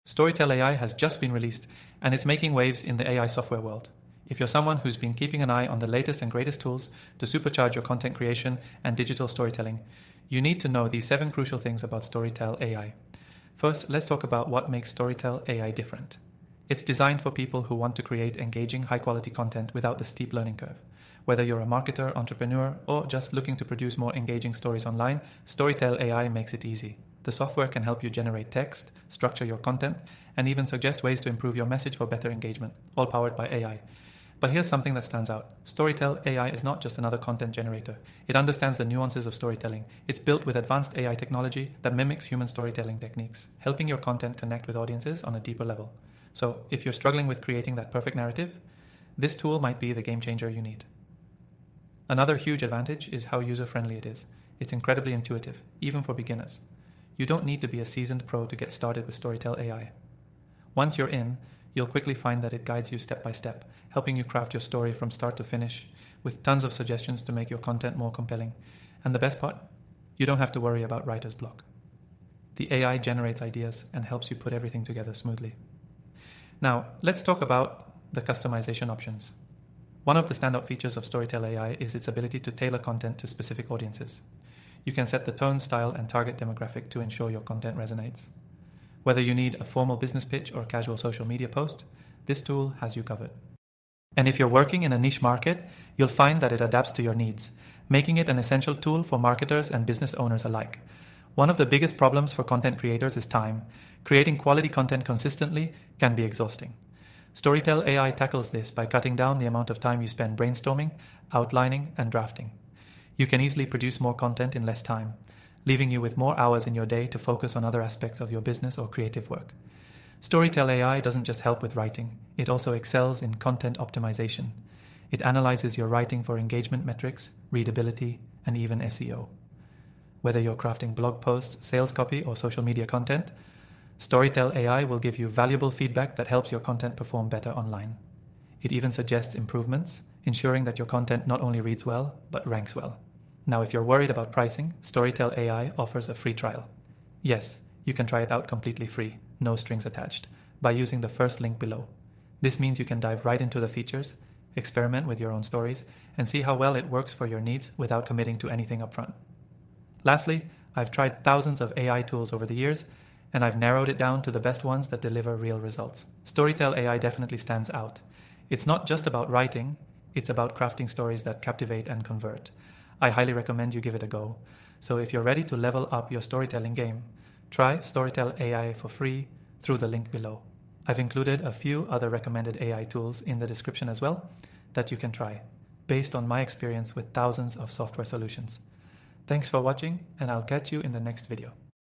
StoryTell AI has just been released, and it's making waves in the AI software world. If you're someone who's been keeping an eye on the latest and greatest tools to supercharge your content creation and digital storytelling, you need to know these 7 crucial things about StoryTell AI. First, let's talk about what makes StoryTell AI different. It's designed for people who want to create engaging, high-quality content without the steep learning curve. Whether you're a marketer, entrepreneur, or just looking to produce more engaging stories online, StoryTell AI makes it easy. The software can help you generate text, structure your content, and even suggest ways to improve your message for better engagement, all powered by AI. But here's something that stands out. StoryTell AI is not just another content generator. It understands the nuances of storytelling. It's built with advanced AI technology that mimics human storytelling techniques, helping your content connect with audiences on a deeper level. So if you're struggling with creating that perfect narrative, this tool might be the game changer you need. Another huge advantage is how user-friendly it is. It's incredibly intuitive, even for beginners. You don't need to be a seasoned pro to get started with StoryTell AI. Once you're in, you'll quickly find that it guides you step by step, helping you craft your story from start to finish, with tons of suggestions to make your content more compelling. And the best part? You don't have to worry about writer's block. The AI generates ideas and helps you put everything together smoothly. Now, let's talk about the customization options. One of the standout features of StoryTell AI is its ability to tailor content to specific audiences. You can set the tone, style, and target demographic to ensure your content resonates. Whether you need a formal business pitch or a casual social media post, this tool has you covered. And if you're working in a niche market, you'll find that it adapts to your needs, making it an essential tool for marketers and business owners alike. One of the biggest problems for content creators is time. Creating quality content consistently can be exhausting. StoryTell AI tackles this by cutting down the amount of time you spend brainstorming, outlining, and drafting. You can easily produce more content in less time, leaving you with more hours in your day to focus on other aspects of your business or creative work. StoryTell AI doesn't just help with writing, it also excels in content optimization. It analyzes your writing for engagement metrics, readability, and even SEO. Whether you're crafting blog posts, sales copy, or social media content, StoryTell AI will give you valuable feedback that helps your content perform better online. It even suggests improvements, ensuring that your content not only reads well, but ranks well. Now, if you're worried about pricing, StoryTell AI offers a free trial. Yes, you can try it out completely free, no strings attached, by using the first link below. This means you can dive right into the features, experiment with your own stories, and see how well it works for your needs without committing to anything upfront. Lastly, I've tried thousands of AI tools over the years, and I've narrowed it down to the best ones that deliver real results. StoryTell AI definitely stands out. It's not just about writing, it's about crafting stories that captivate and convert. I highly recommend you give it a go. So if you're ready to level up your storytelling game, try StoryTell AI for free through the link below. I've included a few other recommended AI tools in the description as well that you can try, based on my experience with thousands of software solutions. Thanks for watching, and I'll catch you in the next video.